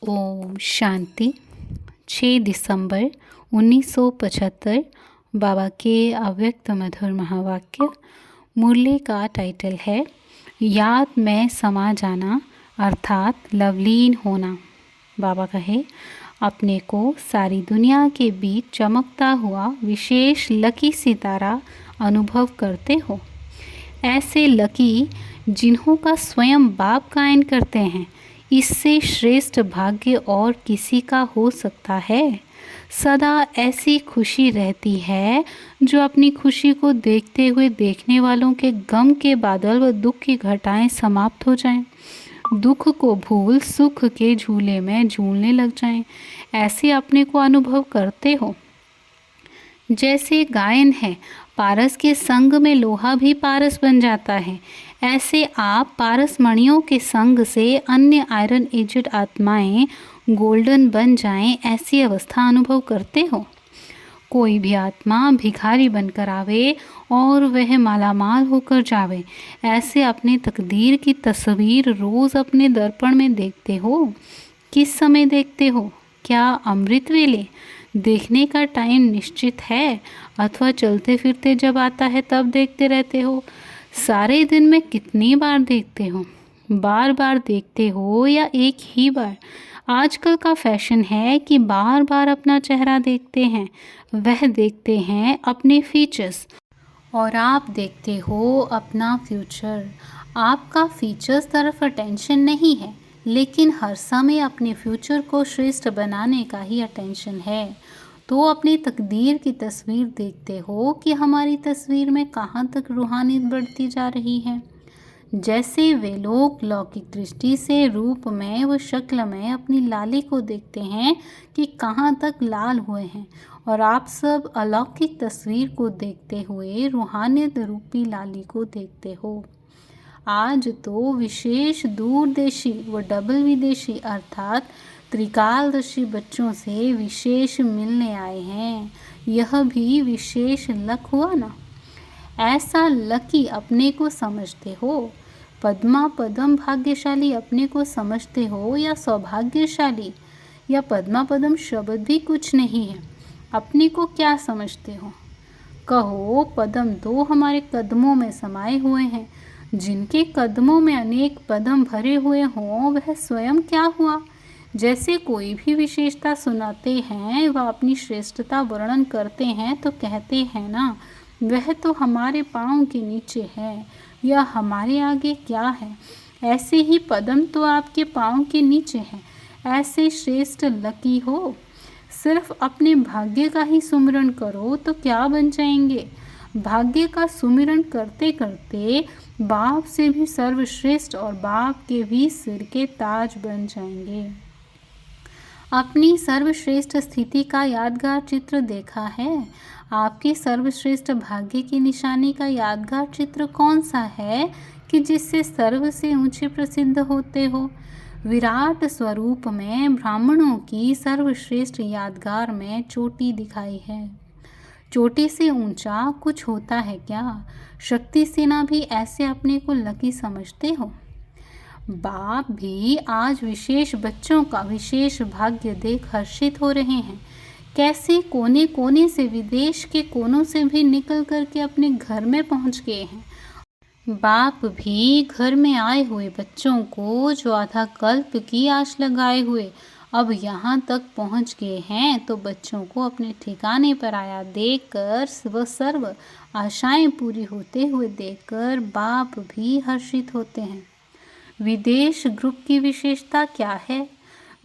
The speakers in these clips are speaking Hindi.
ओम शांति। 6 दिसंबर 1975 बाबा के अव्यक्त मधुर महावाक्य। मुरली का टाइटल है याद में समा जाना अर्थात लवलीन होना। बाबा कहे अपने को सारी दुनिया के बीच चमकता हुआ विशेष लकी सितारा अनुभव करते हो। ऐसे लकी जिन्हों का स्वयं बाप गायन करते हैं, इससे श्रेष्ठ भाग्य और किसी का हो सकता है। सदा ऐसी खुशी रहती है जो अपनी खुशी को देखते हुए देखने वालों के गम के बादल व दुख की घटाएं समाप्त हो जाएं, दुख को भूल सुख के झूले में झूलने लग जाएं। ऐसे अपने को अनुभव करते हो। जैसे गायन है, पारस के संग में लोहा भी पारस बन जाता है, ऐसे आप पारस मणियों के संग से अन्य आयरन एजेड आत्माएं गोल्डन बन जाएं, ऐसी अवस्था अनुभव करते हो। कोई भी आत्मा भिखारी बनकर आवे और वह मालामाल होकर जावे, ऐसे अपने तकदीर की तस्वीर रोज़ अपने दर्पण में देखते हो। किस समय देखते हो? क्या अमृत वेले? देखने का टाइम निश्चित है अथवा चलते फिरते जब आता है तब देखते रहते हो? सारे दिन में कितनी बार देखते हो? बार बार देखते हो या एक ही बार? आजकल का फैशन है कि बार बार अपना चेहरा देखते हैं। वह देखते हैं अपने फीचर्स और आप देखते हो अपना फ्यूचर। आपका फीचर्स तरफ अटेंशन नहीं है, लेकिन हर समय अपने फ्यूचर को श्रेष्ठ बनाने का ही अटेंशन है। तो अपनी तकदीर की तस्वीर देखते हो कि हमारी तस्वीर में कहाँ तक रूहानियत बढ़ती जा रही है। जैसे वे लोग लौकिक दृष्टि से रूप में व शक्ल में अपनी लाली को देखते हैं कि कहाँ तक लाल हुए हैं, और आप सब अलौकिक तस्वीर को देखते हुए रूहानियत रूपी लाली को देखते हो। आज तो विशेष दूरदेशी व डबल विदेशी अर्थात त्रिकालदर्शी बच्चों से विशेष मिलने आए हैं। यह भी विशेष लक हुआ ना। ऐसा लकी अपने को समझते हो? पद्मा पदम भाग्यशाली अपने को समझते हो या सौभाग्यशाली? या पद्मा पदम शब्द भी कुछ नहीं है। अपने को क्या समझते हो? कहो पदम तो हमारे कदमों में समाये हुए हैं। जिनके कदमों में अनेक पदम भरे हुए हों, वह स्वयं क्या हुआ? जैसे कोई भी विशेषता सुनाते हैं व अपनी श्रेष्ठता वर्णन करते हैं तो कहते हैं ना, वह तो हमारे पाँव के नीचे है या हमारे आगे क्या है। ऐसे ही पदम तो आपके पाँव के नीचे है। ऐसे श्रेष्ठ लकी हो। सिर्फ अपने भाग्य का ही सुमिरन करो तो क्या बन जाएंगे। भाग्य का सुमिरन करते करते बाप से भी सर्वश्रेष्ठ और बाप के भी सिर के ताज बन जाएंगे। अपनी सर्वश्रेष्ठ स्थिति का यादगार चित्र देखा है? आपके सर्वश्रेष्ठ भाग्य की निशानी का यादगार चित्र कौन सा है कि जिससे सर्व से ऊंचे प्रसिद्ध होते हो? विराट स्वरूप में ब्राह्मणों की सर्वश्रेष्ठ यादगार में चोटी दिखाई है। चोटी से ऊंचा कुछ होता है क्या? शक्ति सेना भी ऐसे अपने को लकी समझते हो? बाप भी आज विशेष बच्चों का विशेष भाग्य देख हर्षित हो रहे हैं। कैसे कोने कोने से, विदेश के कोनों से भी निकल करके अपने घर में पहुंच गए हैं। बाप भी घर में आए हुए बच्चों को जो आधा कल्प की आश लगाए हुए अब यहाँ तक पहुँच गए हैं, तो बच्चों को अपने ठिकाने पर आया देखकर व सर्व आशाएं पूरी होते हुए देखकर बाप भी हर्षित होते हैं। विदेश ग्रुप की विशेषता क्या है?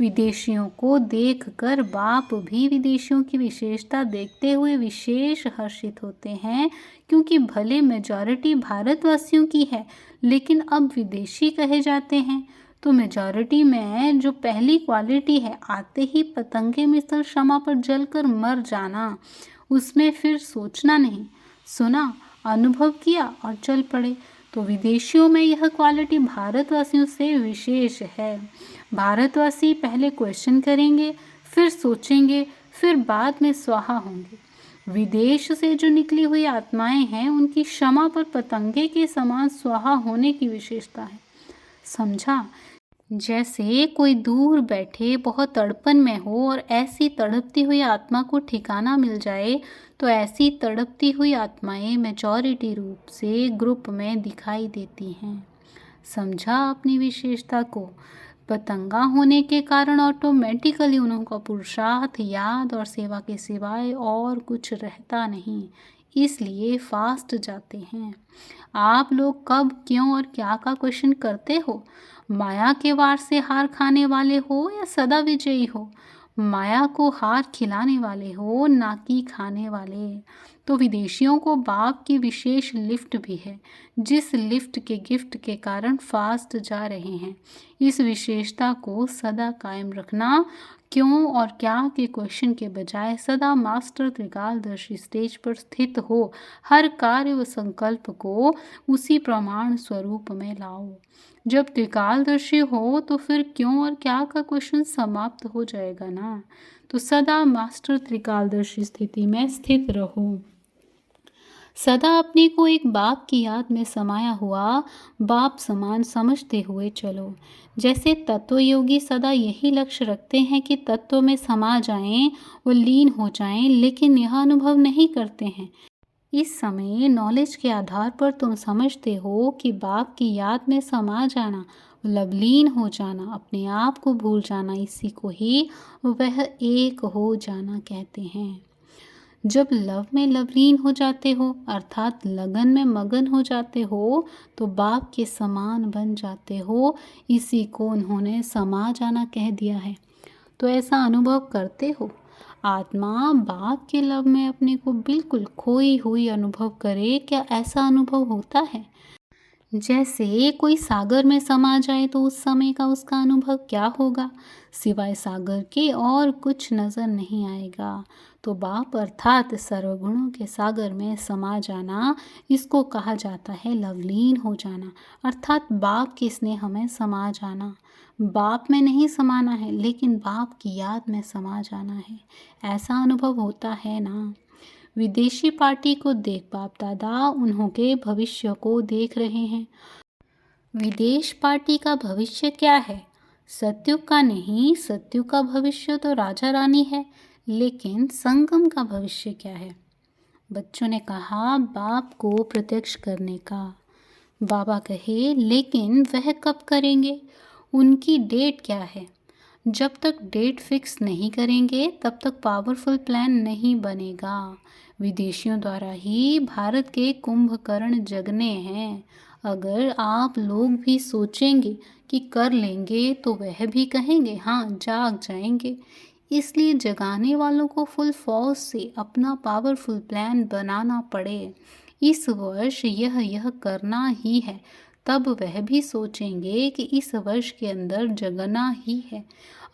विदेशियों को देखकर बाप भी विदेशियों की विशेषता देखते हुए विशेष हर्षित होते हैं, क्योंकि भले मेजॉरिटी भारतवासियों की है, लेकिन अब विदेशी कहे जाते हैं। तो मेजॉरिटी में जो पहली क्वालिटी है, आते ही पतंगे मिसल क्षमा पर जलकर मर जाना, उसमें फिर सोचना नहीं, सुना, अनुभव किया और चल पड़े। तो विदेशियों में यह क्वालिटी भारतवासियों से विशेष है। भारतवासी पहले क्वेश्चन करेंगे, फिर सोचेंगे, फिर बाद में स्वाहा होंगे। विदेश से जो निकली हुई आत्माएं हैं, उनकी क्षमा पर पतंगे के समान स्वाहा होने की विशेषता है। समझा? जैसे कोई दूर बैठे बहुत तड़पन में हो और ऐसी तड़पती हुई आत्मा को ठिकाना मिल जाए, तो ऐसी तड़पती हुई आत्माएं मेजॉरिटी रूप से ग्रुप में दिखाई देती हैं। समझा अपनी विशेषता को? पतंगा होने के कारण ऑटोमेटिकली उनका पुरुषार्थ, याद और सेवा के सिवाय और कुछ रहता नहीं, इसलिए फास्ट जाते हैं। आप लोग कब, क्यों और क्या का क्वेश्चन करते हो? माया के वार से हार खाने वाले हो या सदा विजयी हो? माया को हार खिलाने वाले हो, ना कि खाने वाले। तो विदेशियों को बाप की विशेष लिफ्ट भी है, जिस लिफ्ट के गिफ्ट के कारण फास्ट जा रहे हैं। इस विशेषता को सदा कायम रखना, क्यों और क्या के क्वेश्चन के बजाय सदा मास्टर त्रिकालदर्शी स्टेज पर स्थित हो हर कार्य व संकल्प को उसी प्रमाण स्वरूप में लाओ। जब त्रिकालदर्शी हो तो फिर क्यों और क्या का क्वेश्चन समाप्त हो जाएगा ना। तो सदा मास्टर त्रिकालदर्शी स्थिति में स्थित रहो। सदा अपने को एक बाप की याद में समाया हुआ बाप समान समझते हुए चलो। जैसे तत्व योगी सदा यही लक्ष्य रखते हैं कि तत्व में समा जाएं और लीन हो जाएं, लेकिन यह अनुभव नहीं करते हैं। इस समय नॉलेज के आधार पर तुम समझते हो कि बाप की याद में समा जाना, मतलब लीन हो जाना, अपने आप को भूल जाना, इसी को ही वह एक हो जाना कहते हैं। जब लव में लवलीन हो जाते हो, अर्थात लगन में मगन हो जाते हो, तो बाप के समान बन जाते हो। इसी को उन्होंने समा जाना कह दिया है। तो ऐसा अनुभव करते हो? आत्मा बाप के लव में अपने को बिल्कुल खोई हुई अनुभव करे, क्या ऐसा अनुभव होता है? जैसे कोई सागर में समा जाए तो उस समय का उसका अनुभव क्या होगा? सिवाय सागर के और कुछ नजर नहीं आएगा। तो बाप अर्थात सर्वगुणों के सागर में समा जाना, इसको कहा जाता है लवलीन हो जाना, अर्थात बाप के स्नेह में समा जाना। बाप में नहीं समाना है, लेकिन बाप की याद में समा जाना है। ऐसा अनुभव होता है ना। विदेशी पार्टी को देख बाप दादा उन्हों के भविष्य को देख रहे हैं। विदेश पार्टी का भविष्य क्या है? सत्युग का नहीं, सत्युग का भविष्य तो राजा रानी है, लेकिन संगम का भविष्य क्या है? बच्चों ने कहा बाप को प्रत्यक्ष करने का। बाबा कहे लेकिन वह कब करेंगे? उनकी डेट क्या है? जब तक डेट फिक्स नहीं करेंगे तब तक पावरफुल प्लान नहीं बनेगा। विदेशियों द्वारा ही भारत के कुंभकर्ण जगने हैं। अगर आप लोग भी सोचेंगे कि कर लेंगे तो वह भी कहेंगे हाँ जाग जाएंगे। इसलिए जगाने वालों को फुल फोर्स से अपना पावरफुल प्लान बनाना पड़े। इस वर्ष यह करना ही है, तब वह भी सोचेंगे कि इस वर्ष के अंदर जगना ही है।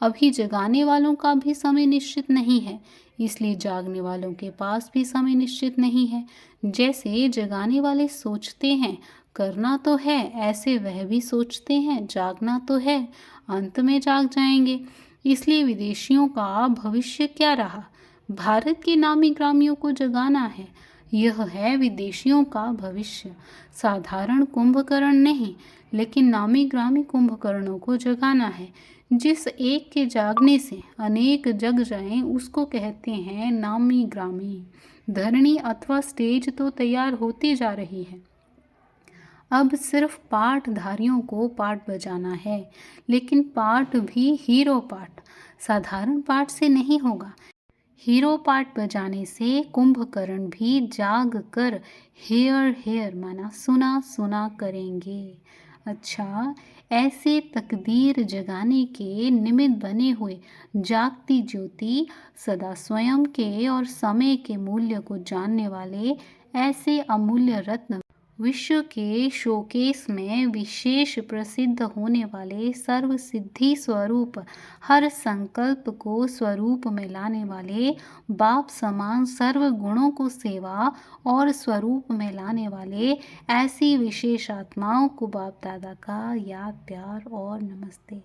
अभी जगाने वालों का भी समय निश्चित नहीं है, इसलिए जागने वालों के पास भी समय निश्चित नहीं है। जैसे जगाने वाले सोचते हैं करना तो है, ऐसे वह भी सोचते हैं जागना तो है, अंत में जाग जाएंगे। इसलिए विदेशियों का भविष्य क्या रहा? भारत के नामी ग्रामियों को जगाना है। यह है विदेशियों का भविष्य। साधारण कुंभकर्ण नहीं, लेकिन नामी ग्रामी कुंभकर्णों को जगाना है। जिस एक के जागने से अनेक जग जाएं, उसको कहते हैं नामी ग्रामी। धरणी अथवा स्टेज तो तैयार होती जा रही है। अब सिर्फ पाठधारियों को पाठ बजाना है, लेकिन पाठ भी हीरो पाठ, साधारण पाठ से नहीं होगा। हीरो पाठ बजाने से कुंभकर्ण भी जाग कर हेयर हेयर माना सुना सुना करेंगे। अच्छा, ऐसे तकदीर जगाने के निमित्त बने हुए जागती ज्योति, सदा स्वयं के और समय के मूल्य को जानने वाले ऐसे अमूल्य रत्न, विश्व के शोकेस में विशेष प्रसिद्ध होने वाले सर्व सिद्धि स्वरूप, हर संकल्प को स्वरूप में लाने वाले, बाप समान सर्व गुणों को सेवा और स्वरूप में लाने वाले ऐसी विशेष आत्माओं को बाप दादा का याद प्यार और नमस्ते।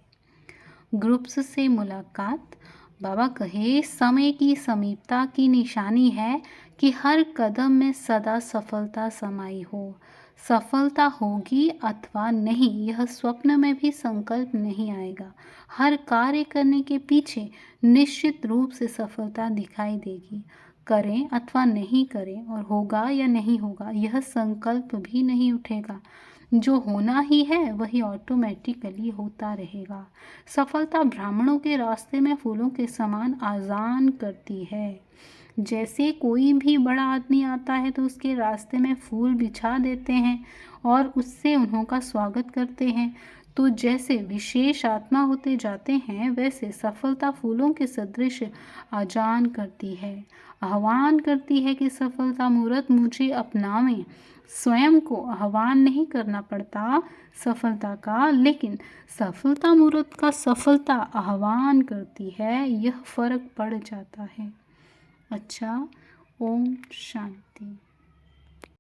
ग्रुप्स से मुलाकात। बाबा कहे समय की समीपता की निशानी है कि हर कदम में सदा सफलता समाई हो। सफलता होगी अथवा नहीं, यह स्वप्न में भी संकल्प नहीं आएगा। हर कार्य करने के पीछे निश्चित रूप से सफलता दिखाई देगी। करें अथवा नहीं करें और होगा या नहीं होगा, यह संकल्प भी नहीं उठेगा। जो होना ही है वही ऑटोमेटिकली होता रहेगा। सफलता ब्राह्मणों के रास्ते में फूलों के समान आजान करती है। जैसे कोई भी बड़ा आदमी आता है तो उसके रास्ते में फूल बिछा देते हैं और उससे उनका स्वागत करते हैं। तो जैसे विशेष आत्मा होते जाते हैं, वैसे सफलता फूलों के सदृश आजान करती है, आह्वान करती है कि सफलता मूर्त मुझे अपनावें। स्वयं को आह्वान नहीं करना पड़ता सफलता का, लेकिन सफलता मूर्त का सफलता आह्वान करती है, यह फर्क पड़ जाता है। अच्छा, ओम शांति।